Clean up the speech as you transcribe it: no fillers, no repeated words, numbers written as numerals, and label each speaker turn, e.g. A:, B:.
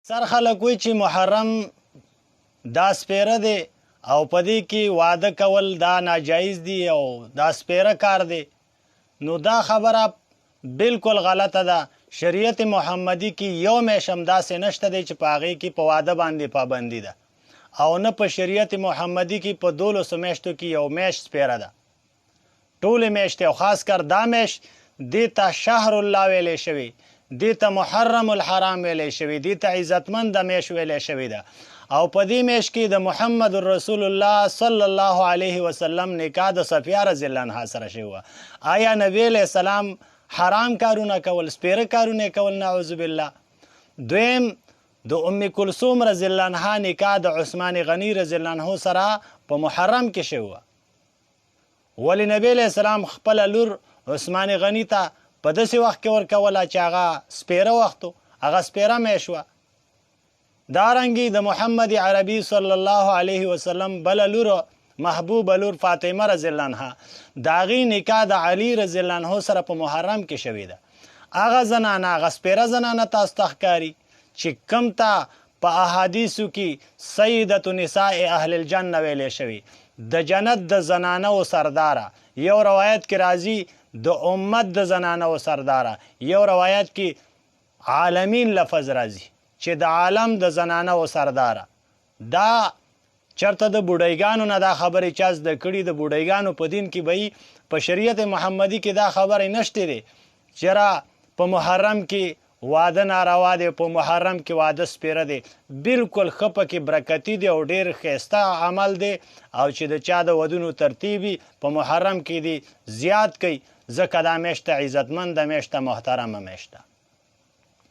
A: سر خلک وایي چې محرم دا سپیره دی او په دې کې واده کول دا ناجایز دی او دا سپیره کار دی. نو دا خبره بالکل غلطه ده. شریعت محمدي کې یو میاشت هم داسې نشته دی چې په هغې کې په واده باندې پابندي ده او نه په شریعت محمدي کې په 12 میاشتو کې یو میاشت سپیره ده. ټولې میاشتې او خاص کر دا میاشت دې ته شهر الله ویلی شوي، دې ته محرم الحرام ویلی شوي، دې ته عزتمند میاشت ویلی شوې ده. او په دې میاشت کې د محمد رسول الله صلی الله علیه وسلم نکاح د صفیه رضی الله عنها سره شوی وه. آیا نبی علیه السلام حرام کارونه کول، سپیره کارونه کول؟ نعوذ بالله. دویم د ام کلثوم رضی الله عنها نکاح د عثمان غنی رضی الله عنه سره په محرم کې شوی وه. ولې نبی علیه السلام خپله لور عثمان غنی ته په داسې وخت کې ورکوله چې هغه سپیره وخت و، هغه سپیره میاشت وه. دارنګې د محمد عربي صلی الله علیه وسلم بله لور محبوبه لور فاطمه رضی الله عنها د هغې نکاح د علي رضی الله عنه سره په محرم کې شوې ده. هغه زنانه، هغه سپیره زنانه تاسو ته ښکاري چې کوم ته په احادیثو کې سیدة نساء اهل الجنه ویلی شوي، د جنت د زنانو سرداره. یو روایت کې راځي د امت د زنانو سرداره، یو روایت کې عالمین لفظ راځي چې د عالم د زنانو سرداره. دا چرته د بوډایګانو نه دا خبرې چا زده کړي؟ د بوډایګانو په دین کې به په شریعت محمدي کې دا خبرې نشته دی چې په محرم کې واده ناروا دی، په محرم کې واده سپیره دی. بالکل ښه پکې برکتي دی او ډېر ښایسته عمل دی. او چې د چا د ودونو ترتیب په محرم کې دی زیات کوي، ځکه دا میاشت عزتمنده میاشت محترمه میاشت ده.